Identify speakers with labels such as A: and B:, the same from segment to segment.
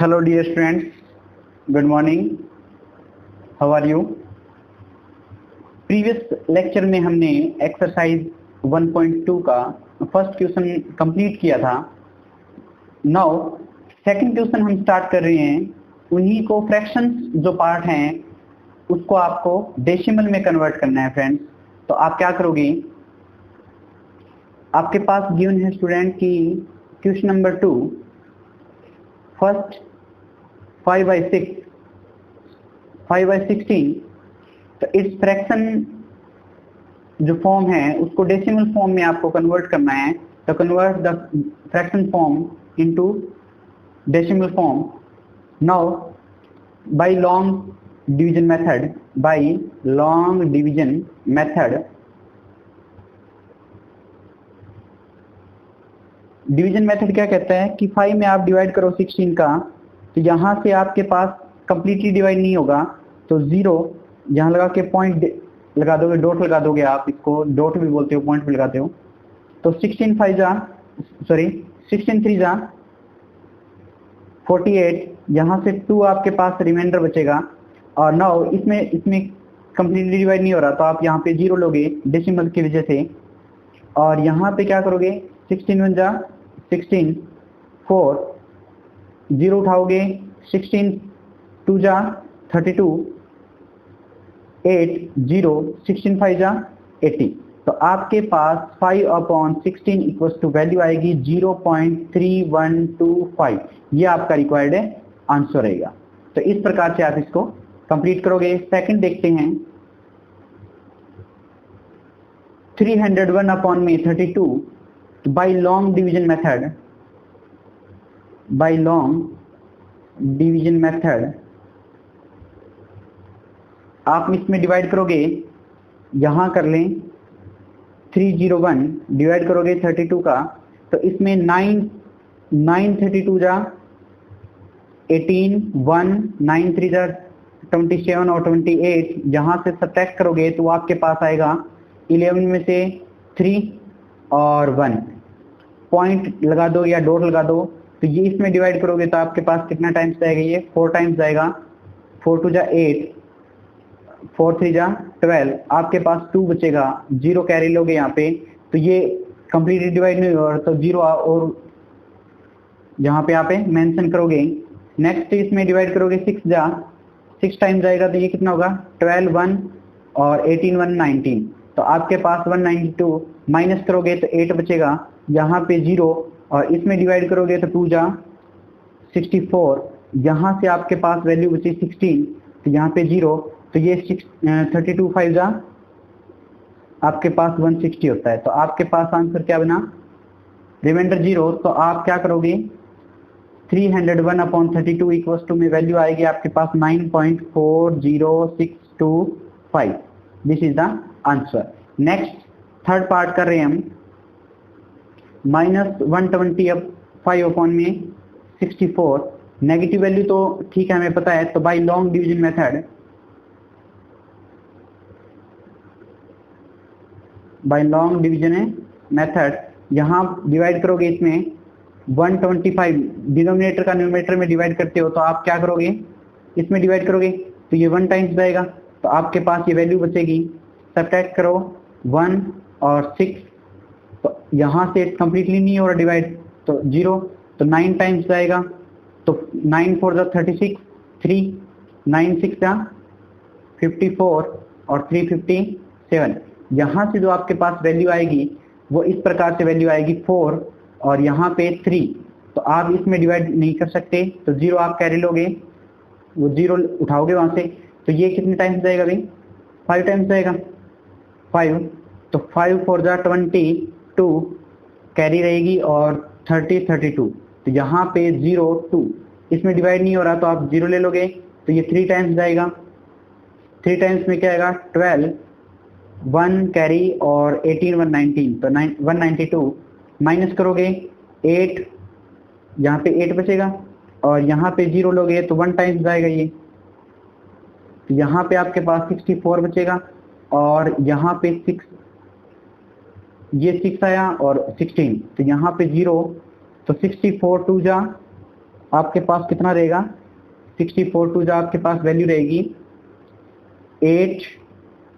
A: Hello dear students, good morning. How are you? Previous lecture में हमने exercise 1.2 का first question complete किया था. नाउ सेकंड क्वेश्चन हम स्टार्ट कर रहे हैं. उन्हीं को फ्रैक्शंस जो पार्ट हैं उसको आपको डेसिमल में कन्वर्ट करना है फ्रेंड्स. तो आप क्या करोगे, आपके पास गिवन है स्टूडेंट की क्वेश्चन नंबर 2 फर्स्ट 5/16. तो इस फ्रैक्शन जो फॉर्म है उसको डेसिमल फॉर्म में आपको कन्वर्ट करना है. तो convert the fraction form into decimal form. Now by long division method division method क्या कहता है कि 5 में आप डिवाइड करो 16 का, तो यहाँ से आपके पास कंप्लीटली डिवाइड नहीं होगा. तो 0 यहाँ लगा के पॉइंट लगा दोगे, डॉट लगा दोगे. आप इसको डॉट भी बोलते हो, पॉइंट भी लगाते हो. तो 16 3 जा 48. यहाँ से 2 आपके पास रिमाइंडर बचेगा. और नाउ इसमें कंप्लीटली डिवाइड नहीं हो रहा, तो आप यहाँ पे 0 लोगे डेसिमल की वजह से. और यहाँ पे क्या करोगे, 16 1 जा 16 4 0 उठाओगे, 16 2 जा 32 8 0 16 5 जा 80. तो आपके पास 5/16 इक्वल्स टू वैल्यू आएगी 0.3125. ये आपका रिक्वायर्ड आंसर रहेगा. तो इस प्रकार से आप इसको कंप्लीट करोगे. सेकंड देखते हैं. 301/32 बाय लॉन्ग डिवीजन मेथड आप इसमें डिवाइड करोगे. यहाँ कर लें 301 डिवाइड करोगे 32 का, तो इसमें 9 32 जा 18 1 9 3 जा 27 और 28. यहाँ से सब्ट्रैक्ट करोगे तो आपके पास आएगा 11 में से 3 और 1. पॉइंट लगा दो या डॉट लगा दो. तो ये इसमें डिवाइड करोगे तो आपके पास कितना टाइम्स जाएगा, ये 4 टाइम्स जाएगा. 4 2 जा 8 4 3 जा 12. आपके पास 2 बचेगा. 0 कैरी लोगे यहाँ पे, तो ये कंप्लीटली डिवाइड नहीं होगा, तो 0 और यहाँ पे आप मेंशन करोगे. नेक्स्ट इसमें डिवाइड करोगे 6 जा 6 टाइम्स जाएगा, तो ये कितना होगा 12 1 और 18 1 19. तो आपके पास 192. माइनस करोगे तो 8 बचेगा. यहाँ पे 0 और इसमें डिवाइड करोगे तो 2 जा 64. यहाँ से आपके पास वैल्यू बची 16, तो यहाँ पे 0. तो ये 32 5 जा आपके पास 160 होता है. तो आपके पास आंसर क्या बना, रिमाइंडर 0. तो आप क्या करोगे, 301/32 इक्वल्स टू में वैल्यू आएगी आपके पास 9.40625. This is the answer. Next third part कर रहे हैं हम. -120 5/64. नेगेटिव वैल्यू तो ठीक है हमें पता है. तो बाय लॉन्ग डिवीजन मेथड यहाँ डिवाइड करोगे. इसमें 125 डिनोमिनेटर का न्यूमरेटर में डिवाइड करते हो, तो आप क्या करोगे, इसमें डिवाइड करोगे तो ये 1 टाइम्स जाएगा. तो आपके पास ये वैल्यू बचेगी. सब्ट्रैक्ट करो 1 और 6. तो यहाँ से कंप्लीटली नहीं हो रहा डिवाइड, तो 0. तो 9 टाइम्स जाएगा. तो 9 4 जा 36 3 9 6 जा 54 और 3 57. यहाँ से जो आपके पास वैल्यू आएगी वो इस प्रकार से वैल्यू आएगी 4 और यहाँ पे 3. तो आप इसमें डिवाइड नहीं कर सकते, तो 0 आप कैरी लोगे, वो 0 उठाओगे वहाँ से. तो ये कितने टाइम्स जाएगा भाई, 5 टाइम्स जाएगा 5. तो 5 4 जा 22 कैरी रहेगी और 30 32. तो यहाँ पे 0 2 इसमें डिवाइड नहीं हो रहा, तो आप 0 ले लोगे. तो ये 3 टाइम्स जाएगा. 3 टाइम्स में क्या आएगा 12 1 कैरी और 18 119. तो 192. माइनस करोगे 8, यहाँ पे 8 बचेगा और यहाँ पे 0 लोगे तो 1 टाइम्स जाएगा ये. तो यहाँ पे आपके पास 64 बचेगा और यहाँ पे 6 ये 6 आया और 16. तो यहाँ पे 0. तो 64 2 जा आपके पास कितना रहेगा, 64 टू जो आपके पास वैल्यू रहेगी 8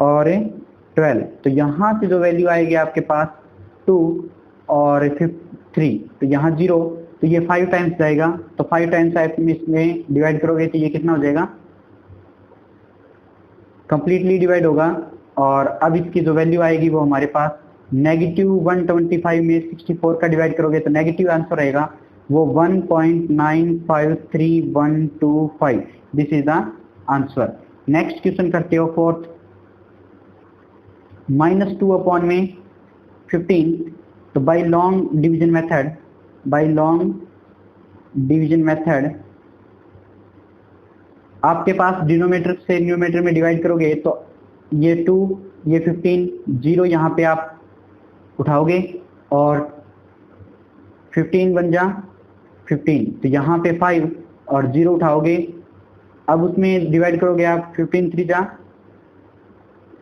A: और 12, तो यहाँ से जो वैल्यू आएगी आपके पास 2 और 3, तो यहाँ 0, तो ये 5 टाइम्स जाएगा, तो 5 टाइम्स आप इसमें डिवाइड करोगे तो ये कितना हो जाएगा, कंप्लीटली डिवाइड होगा। और अब इसकी जो वैल्यू आएगी वो हमारे पास -125 में 64 का डिवाइड करोगे तो नेगेटिव आंसर रहेगा वो 1.953125। This is the answer. Next question करते हो फोर्थ, -2 अपॉन में 15, तो बाय लॉन्ग डिवीजन मेथड आपके पास डिनोमिनेटर से न्यूमरेटर में डिवाइड करोगे तो ये 2, ये 15, 0 यहाँ पे आप उठाओगे और 15 बन जा 15, तो यहाँ पे 5 और 0 उठाओगे, अब उसमें डिवाइड करोगे आप 15 3 जा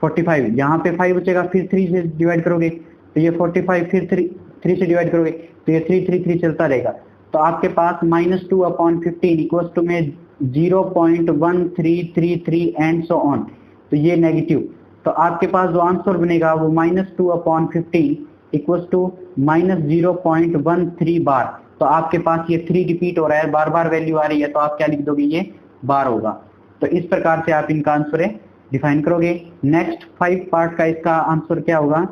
A: 45, यहाँ पे 5 बचेगा, फिर 3 से डिवाइड करोगे तो ये 45, फिर 3 से डिवाइड करोगे तो ये 3 3 3 चलता रहेगा। तो आपके पास -2 अपॉन 15 इक्वल्स टू में 0.1333 एंड सो ऑन, तो ये नेगेटिव। तो आपके पास जो आंसर बनेगा वो -2 अपॉन 15 इक्वल्स टू -0.13 बार। तो आपके पास ये 3 रिपीट हो रहा है, बार बार वैल्यू आ रही है, तो आप क्या लिख दोगे, ये बार होगा। तो इस प्रकार से आप इनका आंसर डिफाइन करोगे। नेक्स्ट 5 पार्ट का इसका आंसर क्या होगा,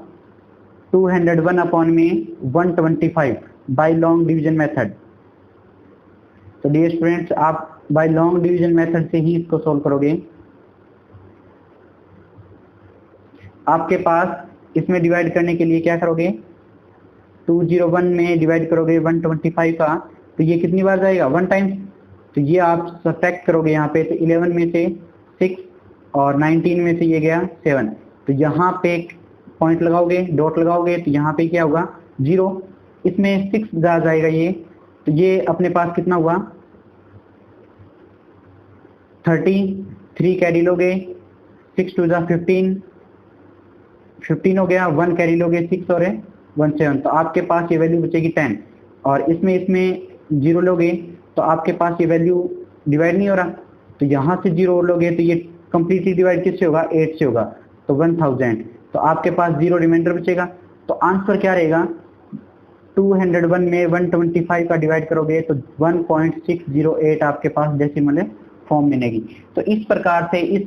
A: 201 अपॉन में 125 बाय लॉन्ग डिवीजन मेथड। तो डियर स्टूडेंट्स, आप बाय लॉन्ग डिवीजन मेथड से ही इसको सोल्व करोगे। आपके पास इसमें डिवाइड करने के लिए क्या करोगे, 201 में डिवाइड करोगे 125 का, तो ये कितनी बार जाएगा, 1 टाइम्स, तो ये आप सब्ट्रैक्ट करोगे यहाँ पे, तो 11 में से 6 और 19 में से ये गया 7, तो यहाँ पे एक पॉइंट लगाओगे, डॉट लगाओगे, तो यहाँ पे क्या होगा 0, इसमें 6 जा जाएगा ये, तो ये अपने पास कितना हुआ 30, 3 कैरी लोगे, 6 2 जा 15 हो गया, 1 कैरी लोगे 6 और 1 7, तो आपके पास ये वैल्यू बचेगी 10, और इसमें 0 लोगे तो आपके पास ये वैल्यू डिवाइड नहीं हो रहा, तो यहाँ से 0 लोगे तो ये कंप्लीटली डिवाइड किससे होगा, 8 से होगा, तो 1000, तो आपके पास 0 रिमाइंडर बचेगा। तो आंसर क्या रहेगा, 201 में 125 का डिवाइड करोगे तो 1.608 आपके पास डेसिमल फॉर्म मिलेगी। तो इस प्रकार से इस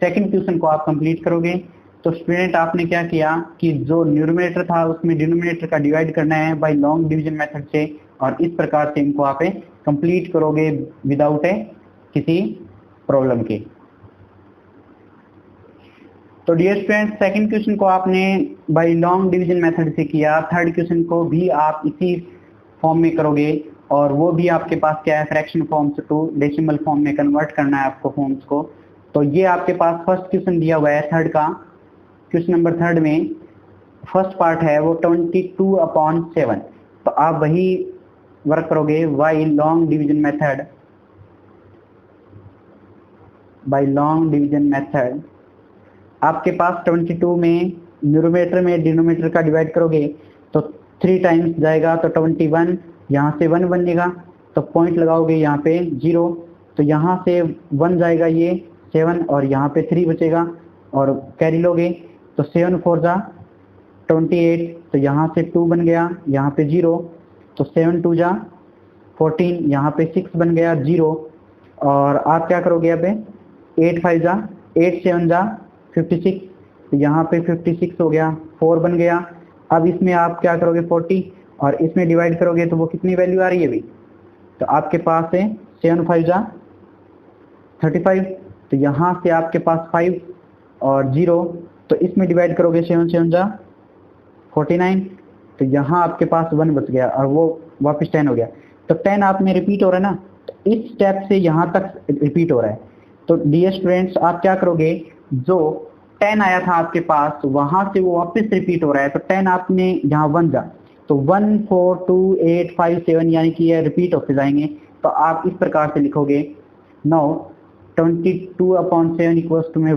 A: सेकंड क्वेश्चन को आप कंप्लीट करोगे। तो स्टूडेंट आपने क्या किया कि जो न्यूमरेटर था उसमें डिनोमिनेटर का डिवाइड करना है बाय लॉन्ग डिवीजन मेथड से, और इस प्रकार से इनको आप कंप्लीट करोगे विदाउट किसी प्रॉब्लम के। तो डियर स्टूडेंट, सेकंड क्वेश्चन को आपने बाय लॉन्ग डिवीजन मेथड से किया, थर्ड क्वेश्चन को भी आप इसी फॉर्म में करोगे, और वो भी आपके पास क्या है, फ्रैक्शन फॉर्म से टू डेसिमल फॉर्म में कन्वर्ट करना है आपको फॉर्म्स को। तो ये आपके पास फर्स्ट क्वेश्चन दिया हुआ है, थर्ड का क्वेश्चन नंबर थर्ड में फर्स्ट पार्ट है वो 22/7। तो आप वही वर्क करोगे बाय लॉन्ग डिवीजन मेथड। आपके पास 22 में न्यूमरेटर में डिनोमिनेटर का डिवाइड करोगे तो 3 टाइम्स जाएगा, तो 21, यहाँ से 1 बनेगा, तो पॉइंट लगाओगे यहाँ पे 0, तो यहाँ से 1 जाएगा ये 7, और यहाँ पे 3 बचेगा, और कैरी लोगे तो 7 4 जा 28, तो यहाँ से 2 बन गया, यहाँ पे 0, तो 7 2 जा 14, यहाँ पे 6 बन गया 0, और आप क्या करोगे अब 8 5 जा 8 7 जा 56, तो यहाँ पे 56 हो गया, 4 बन गया। अब इसमें आप क्या करोगे 40, और इसमें डिवाइड करोगे तो वो कितनी वैल्यू आ रही है अभी, तो आपके पास है 7 5 जा 35, तो यहाँ से आपके पास 5 और 0, तो इसमें डिवाइड करोगे 7 7 जा 49, तो यहाँ आपके पास 1 बच गया, और वो वापस 10 हो गया। तो 10 आप में रिपीट हो रहा है ना, तो इस स्टेप से यहाँ तक रिपीट हो रहा है। तो डियर स्टूडेंट्स, आप क्या करोगे, जो 10 आया था आपके पास वहां से वो वापस रिपीट हो रहा है, तो 10 आपने यहाँ 1 जा, तो 1 4 2 8 5 7, यानी कि ये रिपीट होते जाएंगे। तो आप इस प्रकार से लिखोगे, नाउ 22/7 इक्वल्स टू में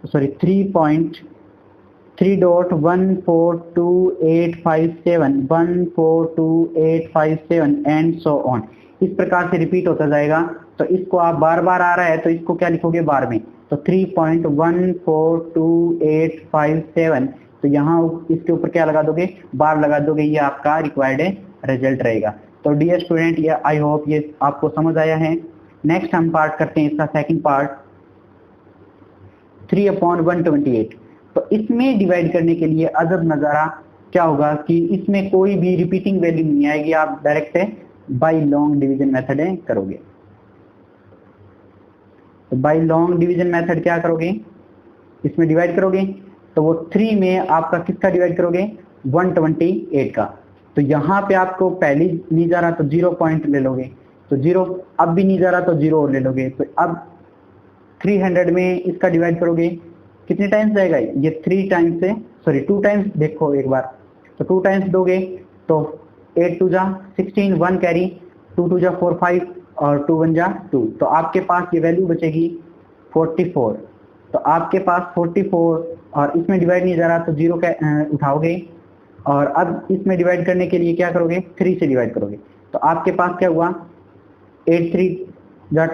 A: 3.3.1428571428557 एंड सो ऑन। इस प्रकार से रिपीट होता जाएगा। तो इसको आप बार बार आ रहा है तो इसको क्या लिखोगे बार में, तो 3.142857, तो यहाँ इसके ऊपर क्या लगा दोगे, बार लगा दोगे, ये आपका रिक्वायर्ड रिजल्ट रहेगा। तो डियर स्टूडेंट, ये आई होप ये आपको समझ आया है। नेक्स्ट हम पार्ट करते हैं इसका सेकंड पार्ट, 3/128। तो इसमें डिवाइड करने के लिए अजब नज़ारा क्या होगा कि इसमें कोई भी रिपीटिंग वैल्यू नहीं आएगी, आप direct by long division method करोगे। तो बाय लॉन्ग डिवीजन मेथड क्या करोगे, इसमें डिवाइड करोगे तो वो 3 में आपका किसका डिवाइड करोगे, 128 का। तो यहाँ पे आपको पहली नहीं जा रहा तो 0 पॉइंट ले लोगे, तो 0, अब भी नहीं जा रहा तो 0 और ले लोगे। तो अब 300 में इसका डिवाइड करोगे, कितने टाइम्स जाएगा ये, 3 टाइम्स से, सॉरी 2 टाइम्स, देखो एक बार, तो 2 टाइम्स दोगे तो 8 2 जा 16, 1 कैरी, 2 2 जा 4 5 और 2 1 जा 2, तो आपके पास ये वैल्यू बचेगी 44। तो आपके पास 44 और इसमें डिवाइड नहीं जा रहा तो 0 उठाओगे और अब इसमें डिवाइड करने के लिए क्या करोगे, 3 से डिवाइड करोगे। तो आपके पास क्या हुआ, 8 3 जा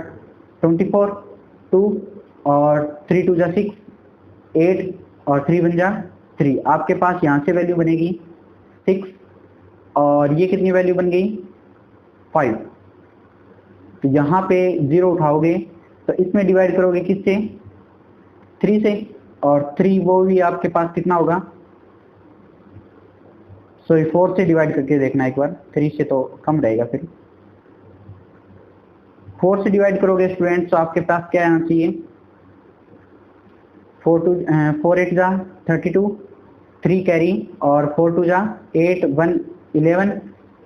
A: 24, 2 और 3 2 जा 6, 8 और 3 1 जा 3, आपके पास यहाँ से वैल्यू बनेगी 6 और ये कितनी वैल्यू बन गई 5। तो यहाँ पे 0 उठाओगे तो इसमें डिवाइड करोगे किससे, 3 से, और 3 वो भी आपके पास कितना होगा, सॉरी 4 से डिवाइड करके देखना एक बार, 3 से तो कम रहेगा, फिर 4 से डिवाइड करोगे स्टूडेंट्स तो आपके पास क्या आना चाहिए, 4 8 जा 32, 3 कैरी और 4 2 जा 8 1 11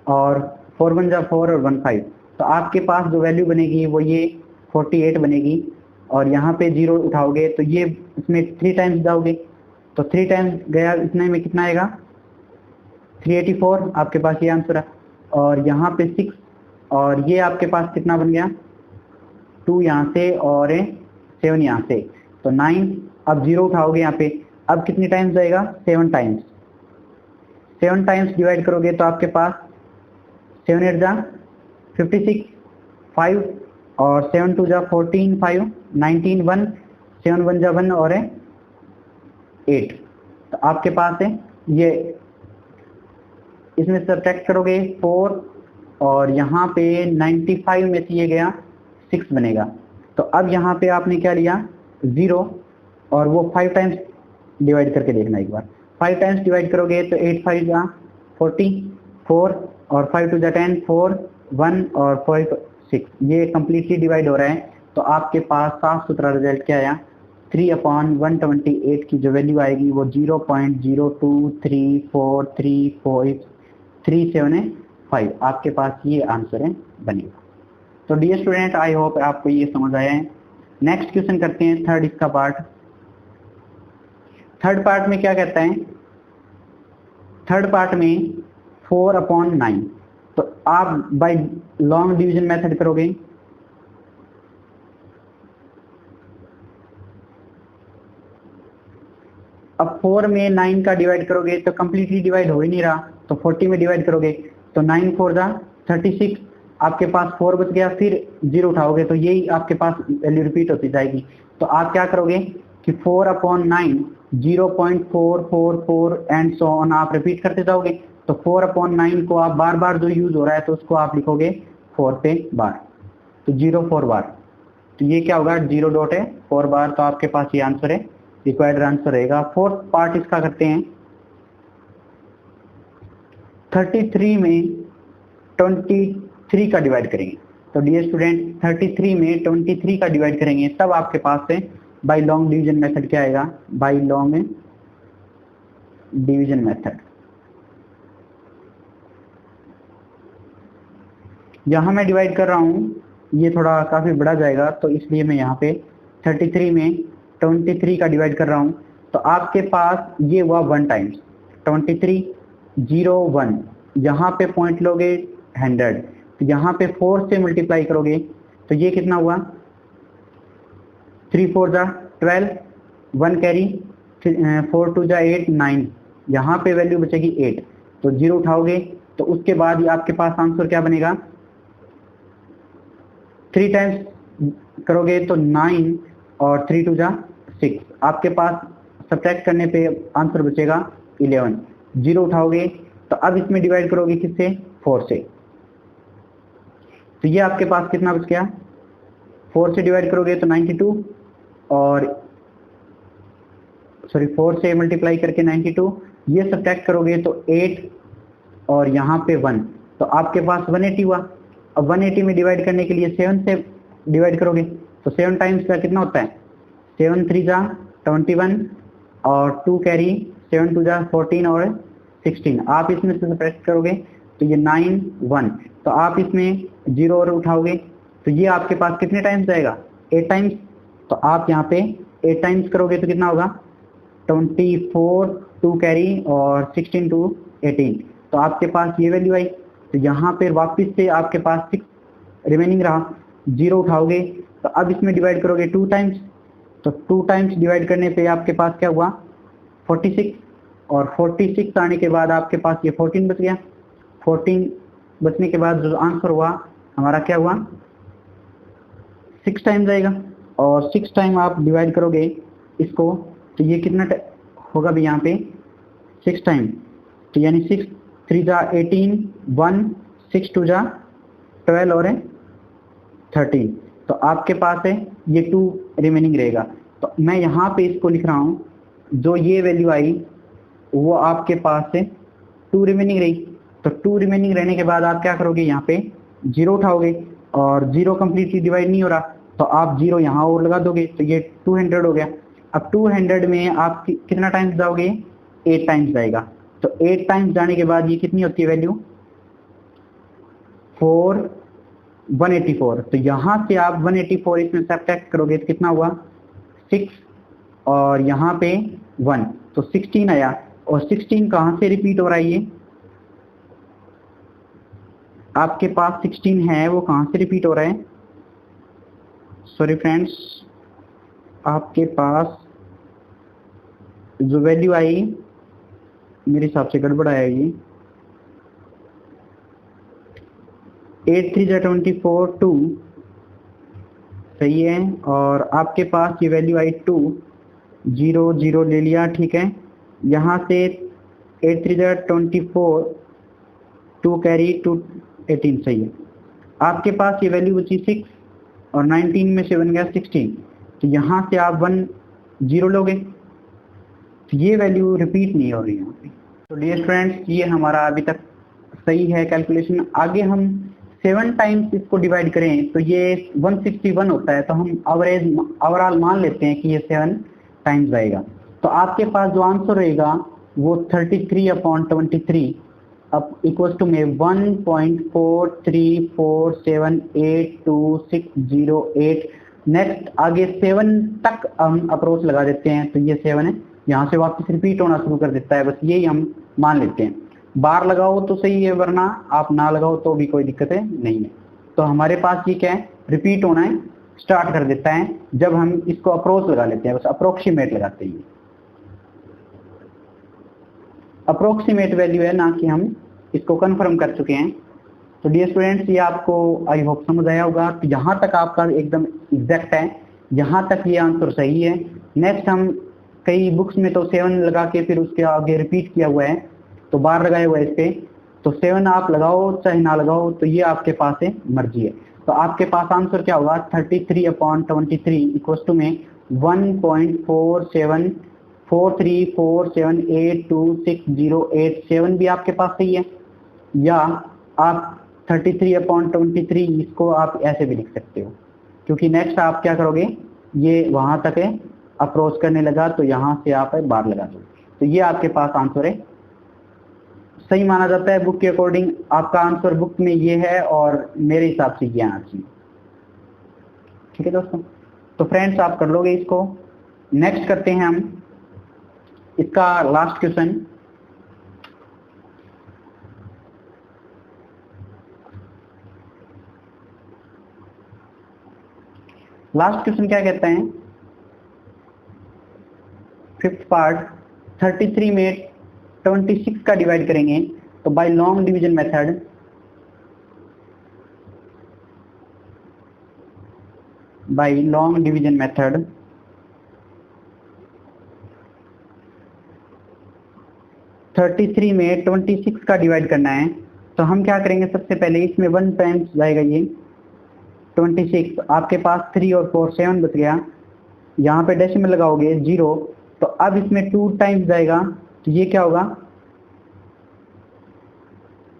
A: और 4 1 जा 4 और 1 5। तो आपके पास जो वैल्यू बनेगी वो ये 48 बनेगी और यहाँ पे 0 उठाओगे तो ये इसमें 3 टाइम्स जाओगे, तो 3 टाइम्स गया, इतने में कितना आएगा 384, आपके पास ये आंसर है। और यहाँ पे 6 और ये आपके पास कितना बन गया, 2 यहाँ से और 7 यहाँ से, तो 9। अब 0 उठाओगे यहाँ पे, अब कितनी टाइम्स जाएगा, 7 टाइम्स। 7 टाइम्स डिवाइड करोगे तो आपके पास 7 8 जा 56, 5 और 7 2 जा 14, 5 19, 1 7 1 जा 1 और 8। तो आपके पास है ये, इसमें सब्ट्रैक्ट करोगे 4 और यहाँ पे 95 में से ये गया 6 बनेगा। तो अब यहाँ पे आपने क्या लिया 0 और वो 5 टाइम्स डिवाइड करके देखना एक बार, 5 टाइम्स डिवाइड करोगे तो 8 5 जा 40, 4 और 5 2 जा 10, 4 1 और 5 6, ये कम्प्लीटली डिवाइड हो रहा है। तो आपके पास साफ सुथरा रिजल्ट क्या आया, 3/128 की जो वैल्यू आएगी वो 0.023434375, आपके पास ये आंसर है बनेगा। तो डियर स्टूडेंट, आई होप आपको ये समझ आया है। नेक्स्ट क्वेश्चन करते हैं थर्ड इसका पार्ट। थर्ड पार्ट में क्या कहता है, थर्ड पार्ट में 4/9, तो आप बाय लॉन्ग डिवीजन मेथड करोगे। अब 4 में 9 का डिवाइड करोगे तो कंप्लीटली डिवाइड हो ही नहीं रहा, तो 40 में डिवाइड करोगे तो 9 4 जा 36, आपके पास 4 बच गया, फिर 0 उठाओगे तो यही आपके पास वैल्यू रिपीट होती जाएगी। तो आप क्या करोगे कि 4/9 0.444 एंड सो ऑन आप रिपीट करते जाओगे। तो 4/9 को आप बार बार जो यूज हो रहा है तो उसको आप लिखोगे 4 पे बार, तो 0 4 बार, तो ये क्या होगा 0.4 बार। तो आपके पास ये आंसर है, रिक्वायर्ड आंसर रहेगा। फोर्थ पार्ट इसका करते हैं, 33 में 23 का डिवाइड करेंगे। तो डियर स्टूडेंट 33 में 23 का डिवाइड करेंगे तब आपके पास से बाय लॉन्ग डिवीजन मेथड क्या आएगा, बाय लॉन्ग डिवीजन मेथड। यहाँ मैं डिवाइड कर रहा हूँ, ये थोड़ा काफी बड़ा जाएगा तो इसलिए मैं यहाँ पे 33 में 23 का डिवाइड कर रहा हूँ। तो आपके पास ये हुआ 1 टाइम्स 23 0 1, यहाँ पे पॉइंट लोगे 100, तो यहाँ पे 4 से मल्टीप्लाई करोगे तो ये कितना हुआ 3 4 जा 12, 1 कैरी 4 2 जा 8 9, यहाँ पे वैल्यू बचेगी 8, तो 0 उठाओगे तो उसके बाद आपके पास आंसर क्या बनेगा 3 टाइम्स करोगे तो 9 और 3 2 जा 6। आपके पास सब्ट्रैक्ट करने पे आंसर बचेगा 11। 0 उठाओगे तो अब इसमें डिवाइड करोगे किससे? 4 से। तो ये आपके पास कितना बच गया? 4 से डिवाइड करोगे तो 92 और 4 से मल्टीप्लाई करके 92, ये सब्ट्रैक्ट करोगे तो 8 और यहाँ पे 1, तो आपके पास 180 हुआ। अब 180 में डिवाइड करने के लिए 7 से डिवाइड करोगे तो 7 टाइम्स का कितना होता है? 7 3 जा 21 और 2 कैरी, 7 2 जा 14 और 16। आप इसमें से सब्ट्रैक्ट करोगे तो ये 9 1, तो आप इसमें 0 और उठाओगे तो ये आपके पास कितने टाइम्स जाएगा? 8 टाइम्स। तो आप यहाँ पे 8 टाइम्स करोगे तो कितना होगा? 24 2 कैरी और 16 2 18, तो आपके पास ये वैल्यू आई। तो यहाँ पे वापस से आपके पास 6 रिमेनिंग रहा, 0 उठाओगे तो अब इसमें डिवाइड करोगे 2 टाइम्स, तो 2 टाइम्स डिवाइड करने पे आपके पास क्या हुआ? 46, और 46 आने के बाद आपके पास ये 14 बच गया। 14 बचने के बाद जो आंसर हुआ हमारा क्या हुआ? 6 टाइम्स आएगा, और 6 टाइम आप डिवाइड करोगे इसको तो ये कितना होगा भी यहाँ पे? 6 टाइम, तो यानी 6 3 जा 18 1 6 2 जा 12 और 13, तो आपके पास है ये 2 रिमेनिंग रहेगा। तो मैं यहाँ पे इसको लिख रहा हूँ, जो ये वैल्यू आई वो आपके पास है 2 रिमेनिंग रही। तो 2 रिमेनिंग रहने के बाद आप क्या करोगे? यहाँ पे 0 उठाओगे और 0 कंप्लीटली डिवाइड नहीं हो रहा तो आप 0 यहाँ और लगा दोगे तो ये 200 हो गया। अब 200 में आप कितना टाइम्स जाओगे? 8 टाइम्स जाएगा। तो 8 टाइम्स जाने के बाद ये कितनी होती है वैल्यू? 184। तो यहाँ से आप 184 इसमें सब्ट्रैक्ट करोगे तो कितना हुआ? 6 और यहाँ पे 1, तो 16 आया। और 16 कहाँ से रिपीट हो रहा है? ये आपके पास 16 है, वो कहाँ से रिपीट हो रहा है? सॉरी फ्रेंड्स, आपके पास जो वैल्यू आई मेरे हिसाब से गड़बड़ आएगी। 8 3 जा 24 2 सही है, और आपके पास ये वैल्यू आई 2 0 0 ले लिया, ठीक है। यहाँ से 8 3 जा 24 2 कैरी 2 18 सही है। आपके पास ये वैल्यू बची 6 और 19 में से बन गया 16, तो यहाँ से आप 1 0 लोगे तो ये वैल्यू रिपीट नहीं हो रही यहाँ पे। तो डियर स्टूडेंट्स, ये हमारा अभी तक सही है कैलकुलेशन। आगे हम 7 टाइम्स इसको डिवाइड करें तो ये 161 होता है, तो हम ओवरऑल मान लेते हैं कि ये 7 टाइम्स आएगा। तो आपके पास जो आंसर रहेगा वो 33/23 अब इक्वल्स टू में 1.43478260 नेक्स्ट आगे 7 तक हम अप्रोच लगा देते हैं, तो ये 7 है, यहाँ से वापस रिपीट होना शुरू कर देता है, बस यही हम मान लेते हैं। बार लगाओ तो सही है, वरना आप ना लगाओ तो भी कोई दिक्कत नहीं है। तो हमारे पास ये क्या है? रिपीट होना है स्टार्ट कर देता है जब हम इसको अप्रोच लगा लेते हैं, बस अप्रोक्सीमेट लगाते हैं। अप्रोक्सीमेट वैल्यू है, ना कि हम इसको कंफर्म कर चुके हैं। तो डियर स्टूडेंट्स, ये आपको आई होप समझ आया होगा। तो यहाँ तक आपका एकदम एग्जैक्ट है, यहाँ तक ये आंसर सही है। नेक्स्ट हम कई बुक्स में तो 7 लगा के फिर उसके आगे रिपीट किया हुआ है, तो बार लगाया हुआ है इस पे, तो 7 आप लगाओ चाहे ना लगाओ, तो ये आपके पास है, मर्जी है। तो आपके पास आंसर क्या होगा? 33/23 इक्वल टू में 1.4347826087 भी आपके पास सही है, या आप 33/23 इसको आप ऐसे भी लिख सकते हो, क्योंकि नेक्स्ट आप क्या करोगे? ये वहां तक है, अप्रोच करने लगा तो यहाँ से आप बार लगा दो, तो ये आपके पास आंसर है, सही माना जाता है। बुक के अकॉर्डिंग आपका आंसर बुक में ये है और मेरे हिसाब से ये आना चाहिए। ठीक है दोस्तों, तो फ्रेंड्स आप कर लोगे इसको। नेक्स्ट करते हैं हम इसका लास्ट क्वेश्चन। लास्ट क्वेश्चन क्या कहता है? 5th पार्ट 33 में 26 का डिवाइड करेंगे तो by long division method by long division method, thirty three में 26 का डिवाइड करना है। तो हम क्या करेंगे, सबसे पहले इसमें 1 टाइम्स जाएगा ये 26, आपके पास 3 और 4 7 बच गया, यहाँ पे डेसिमल लगाओगे 0, तो अब इसमें 2 टाइम्स जाएगा, तो ये क्या होगा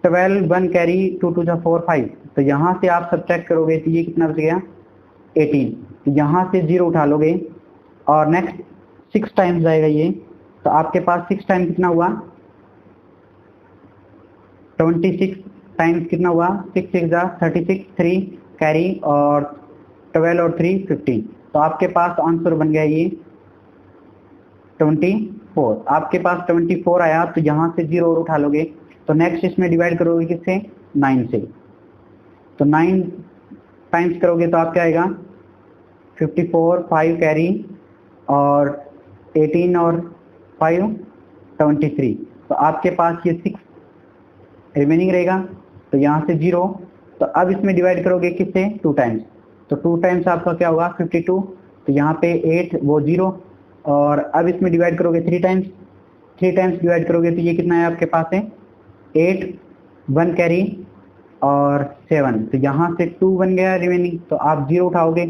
A: 12, 1 कैरी, 2 2 जा 4 5, तो यहाँ से आप सब्ट्रैक्ट करोगे तो ये कितना बच गया 18, तो यहाँ से 0 उठा लोगे और नेक्स्ट 6 टाइम्स जाएगा ये, तो आपके पास 6 टाइम कितना हुआ 26 टाइम्स कितना हुआ 6 6 जा 36, 3 कैरी और 12 और 3 15, तो आपके पास आंसर बन गया ये 24। आपके पास 24 आया तो यहाँ से 0 और उठा लोगे, तो नेक्स्ट इसमें डिवाइड करोगे किससे 9 से, तो 9 टाइम्स करोगे तो आप क्या आएगा 54, 5 कैरी और 18 और 5 23, तो आपके पास ये 6 रिमेनिंग रहेगा, तो यहाँ से 0, तो अब इसमें डिवाइड करोगे किससे 2 टाइम्स, तो 2 टाइम्स आपका क्या होगा 52, तो यहाँ पे 8 वो 0, और अब इसमें डिवाइड करोगे 3 टाइम्स, 3 टाइम्स डिवाइड करोगे तो ये कितना है आपके पास है 8, 1 कैरी और 7, तो यहाँ से 2 बन गया रिमेनिंग, तो आप 0 उठाओगे,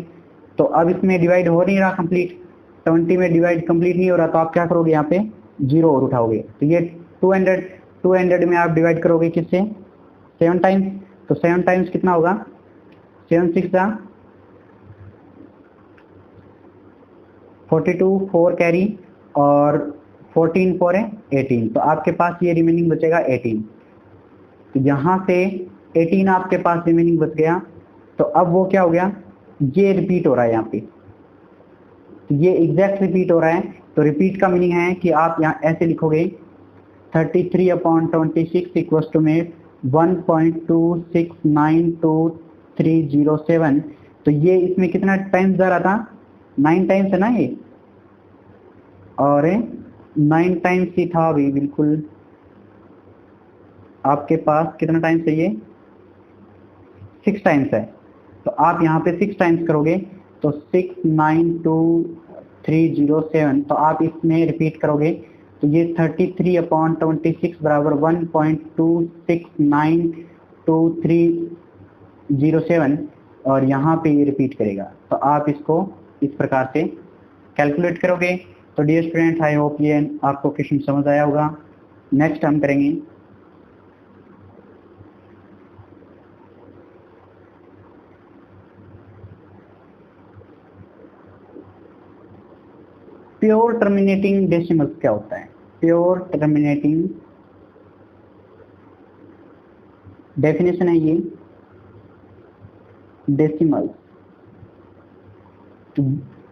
A: तो अब इसमें डिवाइड हो नहीं रहा कंप्लीट, 20 में डिवाइड कंप्लीट नहीं हो रहा, तो आप क्या करोगे यहाँ पे 0 और उठाओगे, तो ये 200 में आप डिवाइड करोगे किससे 7 टाइम्स, तो 7 टाइम्स कितना होगा 7 6 जा 42, 4 कैरी और 14 4 है 18, तो आपके पास ये रिमेनिंग बचेगा 18, तो यहाँ से 18 आपके पास रिमेनिंग बच गया, तो अब वो क्या हो गया ये रिपीट हो रहा है यहाँ पे, तो ये एग्जैक्ट रिपीट हो रहा है, तो रिपीट का मीनिंग है कि आप यहाँ ऐसे लिखोगे 33/26 इक्वल्स टू में 1.26922307, तो ये इसमें कितना टाइम्स जा रहा था 9 टाइम्स है ना ये, और 9 टाइम्स ही था अभी बिल्कुल, आपके पास कितना टाइम्स है ये 6 टाइम्स है, तो आप यहाँ पे 6 टाइम्स करोगे तो 692307, तो आप इसमें रिपीट करोगे तो ये 33/26 बराबर 1.26922307, और यहाँ पे ये रिपीट करेगा, तो आप इसको इस प्रकार से कैलकुलेट करोगे। तो डियर स्टूडेंट, आई होप ये आपको क्वेश्चन समझ आया होगा। नेक्स्ट हम करेंगे प्योर टर्मिनेटिंग डेसिमल्स क्या होता है। प्योर टर्मिनेटिंग डेफिनेशन है ये डेसिमल्स,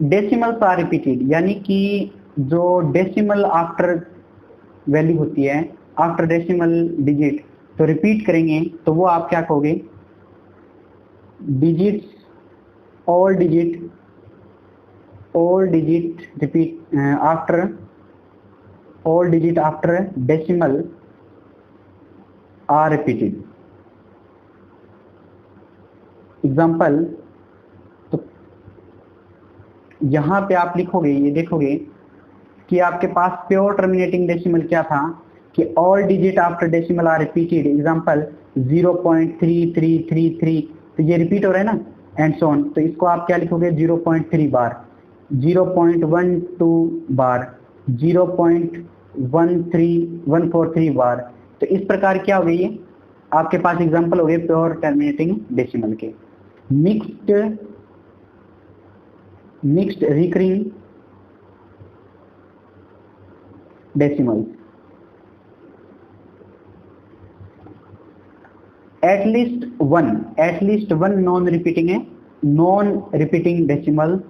A: डेसिमल्स आर रिपीटेड, यानी कि जो डेसिमल आफ्टर वैल्यू होती है, आफ्टर डेसिमल डिजिट तो रिपीट करेंगे, तो वो आप क्या कहोगे digits, all digit repeat after, all digit after decimal are repeated। Example, तो यहाँ पे आप लिखोगे, ये देखोगे कि आपके पास प्योर टर्मिनेटिंग डेसिमल क्या था कि all digit after decimal are repeated. Example 0.3333, तो ये रिपीट हो रहा है ना, एंड सो ऑन, तो इसको आप क्या लिखोगे 0.3 बार, 0.12 बार, 0.13143 बार। तो इस प्रकार क्या हो गई ये आपके पास एग्जांपल हो गए प्योर टर्मिनेटिंग डेसिमल के। Mixed recurring decimal, at least one non repeating है, non repeating decimal,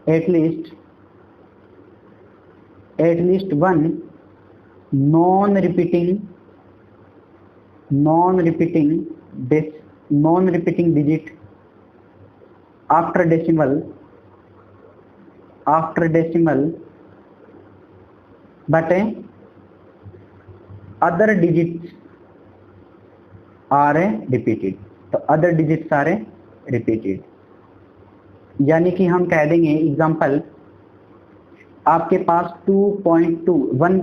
A: at least one non repeating digit after decimal but other digits are repeated. तो अदर डिजिट्स आर रिपीटेड। यानी कि हम कह देंगे एग्जांपल आपके पास 2.21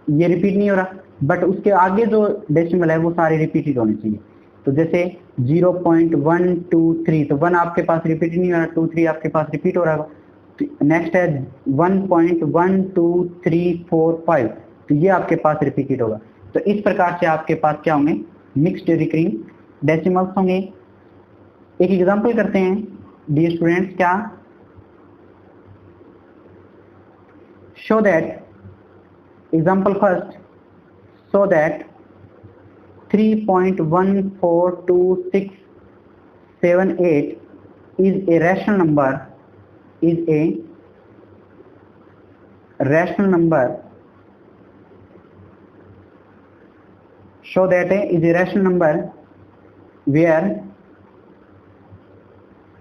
A: ये रिपीट नहीं हो रहा, बट उसके आगे जो डेसिमल है वो सारे रिपीटेड होने चाहिए। तो जैसे 0.123, तो 1 आपके पास रिपीट नहीं हो रहा, 2 3 आपके पास रिपीट हो रहा है। नेक्स्ट है 1.12345, तो ये आपके पास रिपीटेड होगा। तो इस प्रकार से आपके पास क्या होंगे, मिक्स्ड रिकरिंग डेसिमल्स होंगे। एक एग्जांपल करते हैं डियर स्टूडेंट्स, क्या show that example first, so that 3.142678 is a rational number, is a rational number, show that is a rational number where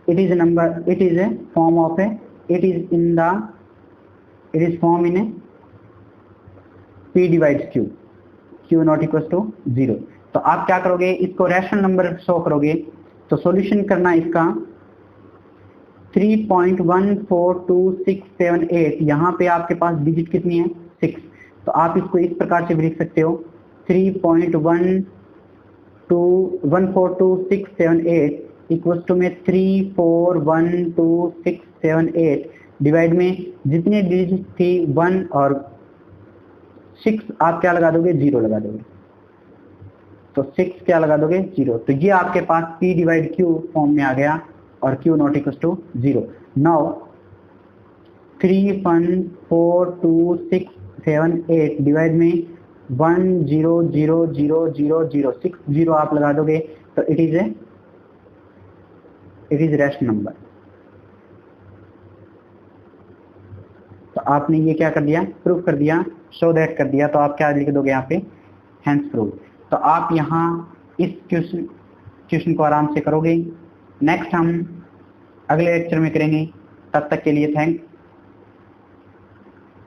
A: it is a number, it is a form of a, it is form in a p divides q, q not equals to 0। तो आप क्या करोगे, इसको rational number show करोगे। तो solution करना इसका 3.142678, यहाँ पे आपके पास डिजिट कितनी है 6। तो आप इसको इस प्रकार से भी लिख सकते हो 3.1422678 इक्वल्स टू में 3412678 डिवाइड में जितने डिजिट थी 1 और 6 आप क्या लगा दोगे, 0 लगा दोगे। तो 6 क्या लगा दोगे, 0। तो ये आपके पास p डिवाइड q फॉर्म में आ गया और q not equal to 0। Now 3.1422678 divide में 1000006 0 आप लगा दोगे, तो इट इज रैशनल नंबर। तो आपने ये क्या कर दिया, प्रूव कर दिया, शो दैट कर दिया। तो आप क्या लिख दोगे यहाँ पे, हेंस प्रूव। तो आप यहाँ इस क्वेश्चन को आराम से करोगे। नेक्स्ट हम अगले लेक्चर में करेंगे। तब तक के लिए थैंक्स।